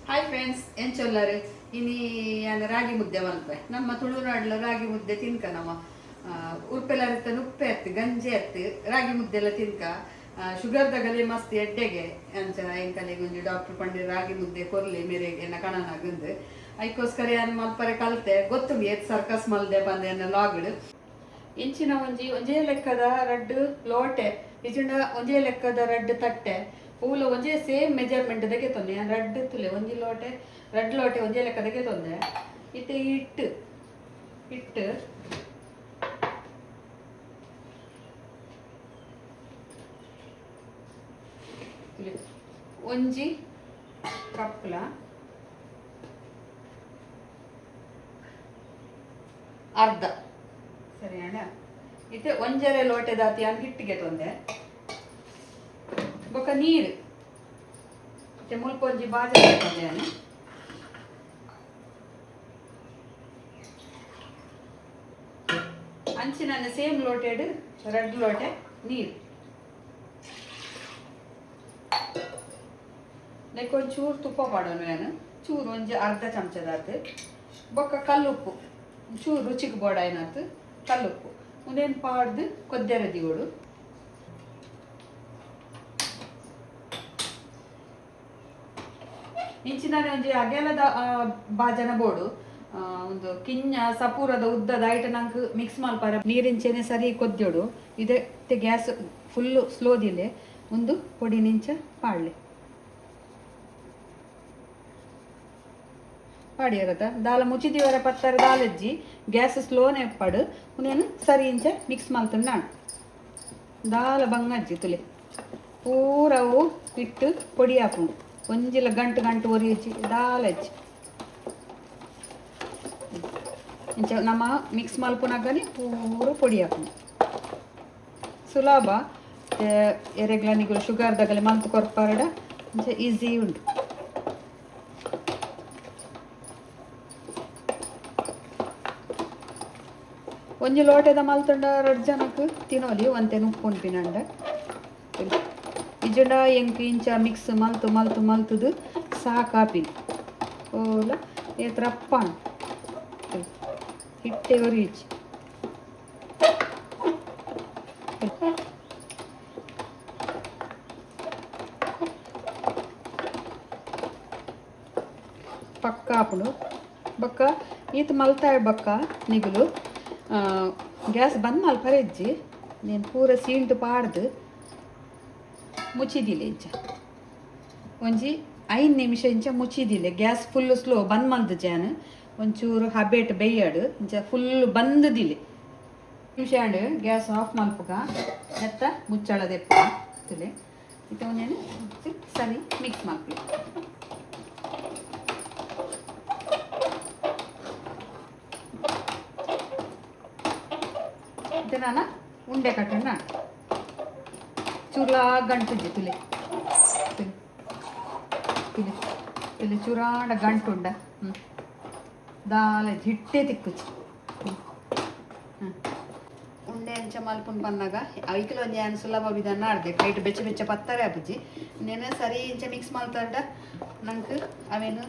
Hi friends ಏನು ಚೊಲ್ಲರು ಇನಿ ಯಾನ ರಾಗಿ ಮುದ್ದೆ ಮಲ್ಪೆ ನಮ್ಮ ತುಳುನಾಡ್ಲ ರಾಗಿ ಮುದ್ದೆ ತಿನ್ಕ ನಮ್ಮ ಉರ್ಪೆಲ್ಲ ಉಪ್ಪೆ ಎತ್ತು ಗಂಜಿ ಎತ್ತು ರಾಗಿ ಮುದ್ದೆ ಎಲ್ಲ ತಿನ್ಕ ಶುಗರ್ ದಗಲಿ ಮಸ್ತ್ ಎಡ್ಡೆಗೆ ಅಂಚ ಎಂಕಲಿಗೆ ಒಂಜಿ ಡಾಕ್ಟರ್ ಪಂಡಿ ರಾಗಿ ಮುದ್ದೆ ಕೊರ್ಲಿ ಮೇರೆಗೆ ಎನ್ನ ಕಣನಾಗಂದು ಅದಕ್ಕೋಸ್ಕರ ಏನು ಮಲ್ಪರೆ ಕಲ್ತೆ ಗೊತ್ತು ಏತ್ ಸರ್ಕಸ್ ಮಲ್ದೆ ಬಂದೆ ಅನ್ನೋ ಲಾಗಡು ಇಂಚಿನ ಒಂಜೇ ಲೆಕ್ಕದ ರಡ್ಡು ಲೋಟೆ ಇಜಿಂಡ ಒಂಜೇ ಲೆಕ್ಕದ ರಡ್ಡು ತಟ್ಟೆ ಪೂಲ ಒಂಜೇ ಸೇಮ್ ಮೆಜರ್ಮೆಂಟ್ ದಗೆ ತೊಂದೆ ರಡ್ಡು ತುಲೆ ಒಂಜಿ ಲೋಟೆ ರಡ್ಡು ಲೋಟೆ ಒಂಜೇ ಲೆಕ್ಕ ದಗೆ ತೊಂದೆ ಇತ್ತೆ ಇಟ್ಟು ಒಂಜಿ ಕಪ್ಲ ಅರ್ಧ ಸರಿ ಅಣ್ಣ ಇತ್ತೆ ಒಂಜರೆ ಲೋಟೆ ದಾತಿ ಅಂತ ಹಿಟ್ಟಿಗೆ ತೊಂದೆ ಬೊಕ್ಕ ನೀರು ಮತ್ತೆ ಮುಲ್ಪೊಂಜಿ ಬಾಜೆ ತೊಂದೆ ಅಂಚಿನ ಸೇಮ್ ಲೋಟೆಡ್ ರಡ್ಡು ಲೋಟೆ ನೀರು ಒಂಚೂರು ತುಪ್ಪ ಮಾಡೋನು ನಾನು ಚೂರು ಒಂಜಿ ಅರ್ಧ ಚಮಚದಾತು ಬೊಕ್ಕ ಕಲ್ಲುಪ್ಪು ಚೂರು ರುಚಿಗೆ ಬೋಡ ಏನಾಯ್ತು ಕಲ್ಲುಪ್ಪು ಮುಂದೇನು ಪಾಡ್ದು ಕೊದ್ದೆರದಿಗೋಡು ಇಂಚಿನ ಒಂಜಿ ಅಗೆಲದ ಬಾಜನ ಬೋಡು ಒಂದು ಕಿಂಜ ಸಪೂರದ ಉದ್ದದ ಐಟ ನಂಗೆ ಮಿಕ್ಸ್ ಮಲ್ಪಾರ ನೀರಿಂಚೆನೆ ಸರಿ ಕೊದ್ದೋಡು ಇದೆ ಗ್ಯಾಸ್ ಫುಲ್ಲು ಸ್ಲೋದಿಲೆ ಒಂದು ಪೊಡಿ ನಿಂಚ ಪಾಡ್ಲೆ ಪಾಡಿಯರದ ದಾಲ ಮುಚ್ಚಿದಿವರ ಪತ್ತರ ದಾಲಜ್ಜಿ ಗ್ಯಾಸ್ ಸ್ಲೋನೆ ಪಡು ಉನೇನು ಸರಿ ಇಂಚ ಮಿಕ್ಸ್ ಮಲ್ತು ನಾನು ದಾಲ ಬಂಗಜ್ಜಿ ತುಲೆ ಪೂರವು ಇಟ್ಟು ಪೊಡಿ ಹಾಕೊಂಡು ಒಂಜಿಲ ಗಂಟು ಗಂಟು ಒರಿಯಚ್ಚಿ ದಾಲಜ್ಜಿ ಇಂಚ ನಮ್ಮ ಮಿಕ್ಸ್ ಮಲ್ಪುನಾಗನೆ ಪೂರ ಪೊಡಿ ಹಾಕೊಂಡು ಸುಲಭ ಎರೆಗ್ಲನಿಗಳು ಶುಗರ್ದಾಗಲೆ ಮಲ್ತು ಕೊರ್ಪಾರಡ ಇಂಚ ಈಸಿ ಉಂಟು ಒಂಜಿ ಲೋಟೆದ ಮಲ್ತುಂಡ 2 ಜನಕ್ಕೆ ತಿನ್ನೋಲಿ ಒಂತೆ ಉಪ್ಪು ಉಂಪಿನಂಡ ಇಜುಂಡ ಎಂಕ್ ಇಂಚ ಮಿಕ್ಸ್ ಮಲ್ತುದು ಸಾಕಾಪಿ ಓಲ ಏತ್ರಪ್ಪ ಹಿಟ್ಟೆ ಒರಿಚಿ ಪಕ್ಕ ಆಪುಂಡು ಬೊಕ್ಕ ಈತ ಮಲ್ತಾಯ ಬೊಕ್ಕ ನಿಗುಲು ಗ್ಯಾಸ್ ಬಂದ್ ಮಲ್ಪರೆಜ್ಜಿ నేను ಪೂರ ಸೀಂಟು ಪಾಡ್ದು ಮುಚ್ಚಿದಿಲ್ಲ ಇಂಚ ಒಂಜಿ 5 ನಿಮಿಷ ಇಂಚ ಮುಚ್ಚಿದಿಲ್ಲ ಗ್ಯಾಸ್ ಫುಲ್ ಸ್ಲೋ ಬಂದ್ ಮಲ್ದು ಜಾನು ಒಂಚೂರು ಹಬೇಟ್ ಬೇಯಡು ಇಂಚ ಫುಲ್ ಬಂದದಿಲ್ಲ ನಿಮಿಷ ಗ್ಯಾಸ್ ಆಫ್ ಮಲ್ಪಗ ಎತ್ತ ಮುಚ್ಚಳದೆಪ್ಪ ತುಲೆ ಇತ್ತ ಒಂದೇನು ಸರಿ ಮಿಕ್ಸ್ ಮಾಡ್ಕೊಳ್ಳಿ ಇದು ನಾನು ಉಂಡೆ ಕಟ್ಟೋಣ ಚೂರ ಗಂಟುಜ್ಜಿ ತುಲೆ ತುಲೆ ತುಲೆ ಚೂರಾಂಡ ಗಂಟುಂಡ ದಾಲ ಹಿಟ್ಟೆ ತಿಕ್ಕುಚ್ಚಿ ಉಂಡೆ ಅಂಚ ಮಲ್ಪುಂಡು ಬಂದಾಗ ಐಕಲು ಒಂದು ಏನು ಸುಲಭ ವಿಧಾನ ಆಡ್ದೆ ಕೈಟ್ ಬೆಚ್ಚ ಪತ್ತಾರೆ ಆಪುಜಿ ನೇನು ಸರಿ ಇಂಚ ಮಿಕ್ಸ್ ಮಲ್ತಾಡ ನಂಗೆ ಅವೇನು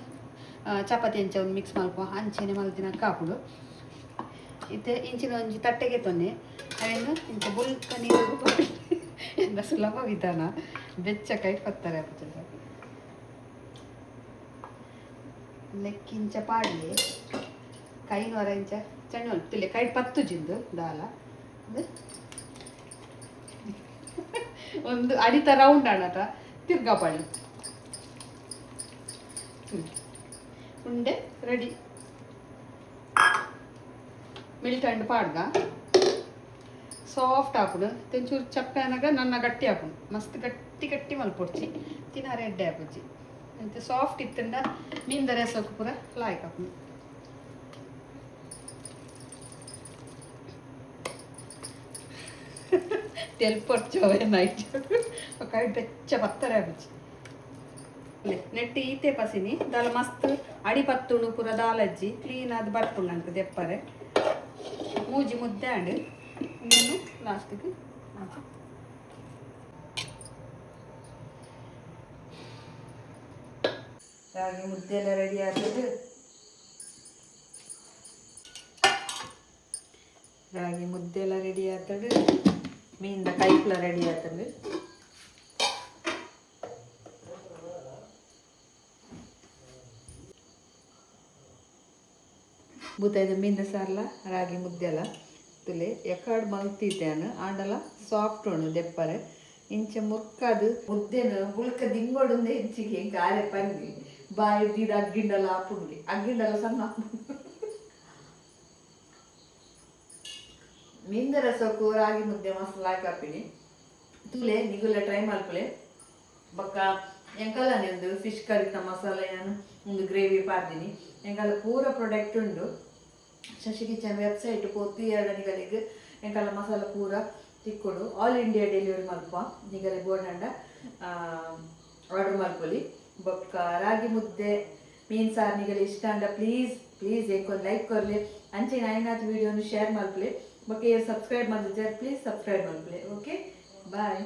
ಚಪಾತಿ ಅಂಚ ಒಂದು ಮಿಕ್ಸ್ ಮಲ್ಪ ಅಂಚೆನೆ ಮಲ್ತಿನ ಕಾಪುಡು ಇತ್ತೆ ಇಂಚಿನ ಒಂಜಿ ತಟ್ಟೆಗೆ ತೊನ್ನೆ ಅವೇನು ಇಂಚ ಬುಲ್ಕ ನೀರು ಎಂದ ಸುಲಭ ವಿಧಾನ ಬೆಚ್ಚ ಕೈ ಪತ್ತಾರೆ ಆಪುಜಿ ಲೆಕ್ಕಿಂಚ ಪಾಡ್ಲಿ ಕೈ ಹೊರ ಇಂಚ ಚಣ್ಣ ತುಲೆ ಕೈ ಪತ್ತು ಜಿಂದು ದಾಲ ಒಂದು ಅಡಿತ ರೌಂಡ್ ಅಣ್ಣಟ ತಿರ್ಗಾ ಪಾಡ್ಲಿ ಉಂಡೆ ರೆಡಿ ಮಿಲ್ಟಂಡು ಪಾಡ್ಗ ಸಾಫ್ಟ್ ಹಾಕುಡು ತೆಂಚೂರು ಚಪ್ಪೆ ಅನ್ನಾಗ ನನ್ನ ಗಟ್ಟಿ ಹಾಕುಡು ಮಸ್ತ್ ಗಟ್ಟಿ ಮಲ್ಪೊಡ್ಚಿ ತಿನ್ನಾರೆ ಎಡ್ಡೆ ಹಾಕುಜಿ ಅಂತ ಸಾಫ್ಟ್ ಇತ್ತಂಡ ಮೀನ್ದ ರೆಸೋಕು ಪೂರ ಲಾಯ್ಕ್ ಹಾಕುಡು ತೆಲ್ಪೊಡ್ಚೋವೆ ನೈಟ್ ಕೈ ಬೆಚ್ಚ ಪತ್ತರ ಹಾಕುಜಿ ನೆಟ್ಟಿ ಈತೆ ಪಸಿನಿ ದಾಲ ಮಸ್ತ್ ಅಡಿ ಪತ್ತುಣು ಪೂರ ದಾಲಜ್ಜಿ ಕ್ಲೀನ್ ಆದ ಬರ್ಪುಂಡು ನಂಗೆ ದೆಪ್ಪರೆ ಮೂಜಿ ಮುದ್ದೆ ಅಂಡು ಇನ್ನೇನು ಲಾಸ್ಟಿಗೆ ರಾಗಿ ಮುದ್ದೆ ಎಲ್ಲ ರೆಡಿ ಆಗ್ತದೆ. ರಾಗಿ ಮುದ್ದೆ ಎಲ್ಲ ರೆಡಿ ಆಗ್ತದೆ. ಮೀನಿನ ಕೈಪ್ಲ ರೆಡಿ ಆಗ್ತದೆ. ಬೂತಾಯ್ದ ಮೀನಿನ ಸಾರಲ ರಾಗಿ ಮುದ್ದೆ ಅಲ್ಲ ತುಲೆ ಎಕಡ್ ಮಲ್ತಿದ್ದೇನೆ ಆಂಡಲ ಸಾಫ್ಟ್ ಉಂಡು ದೆಪ್ಪರೆ ಇಂಚ ಮುರ್ಕದು ಮುದ್ದೆನು ಹುಳ್ಕ ದಿಂಗೊಡುಂದೆ ಇಂಚಿಗೆ ಗಾರೆ ಪಂಡಿ ಬಾಯಿ ದೀದ ಅಗ್ಗಿಂಡಲ ಹಾಪುಂಡಿ ಅಗ್ಗಿಂಡಲ ಸಣ್ಣ ಮೀನಿನ ರಸಕ್ಕೂ ರಾಗಿ ಮುದ್ದೆ ಮಸಾಲ ಹಾಕಿ ಹಾಪಿನಿ ತುಲೆ ನಿಗುಲ ಟ್ರೈ ಮಲ್ಪಲೆ ಬೊಕ್ಕ ಎಂಕಲ್ಲನೆ ಒಂದು ಫಿಶ್ ಕರಿತ ಮಸಾಲೆ ನಾನು ಒಂದು ಗ್ರೇವಿ ಪಾರ್ದಿನಿ ಎಂಕಲ್ಲ ಪೂರ ಪ್ರಾಡಕ್ಟ್ ಉಂಡು ಶಶಿ ಕಿಚನ್ ವೆಬ್ಸೈಟ್ ಪೋತಿ ಎರಡನಿಗಳಿಗೆ ಎಂಕಲ್ಲ ಮಸಾಲ ಪೂರ ತಿಕ್ಕೊಡು ಆಲ್ ಇಂಡಿಯಾ ಡೆಲಿವರಿ ಮಲ್ಪ ನಿಗಲೆ ಬೋರ್ಡಂಡ ಆರ್ಡರ್ ಮಲ್ಪೊಲಿ ಬೊಕ್ಕ ರಾಗಿ ಮುದ್ದೆ ಮೀನು ಸಾರು ನಿಗಲೆ ಇಷ್ಟ ಅಂಡ ಪ್ಲೀಸ್ ಎಂಕೊಂದು ಲೈಕ್ ಕೊರ್ಲಿ ಅಂಚೆ ಐನಾತ್ ವಿಡಿಯೋನು ಶೇರ್ ಮಲ್ಪಲೆ ಬೊಕ್ಕ ಸಬ್ಸ್ಕ್ರೈಬ್ ಮಾಡಿದ್ರೆ ಪ್ಲೀಸ್ ಸಬ್ಸ್ಕ್ರೈಬ್ ಮಲ್ಪಲೆ ಓಕೆ ಬಾಯ್.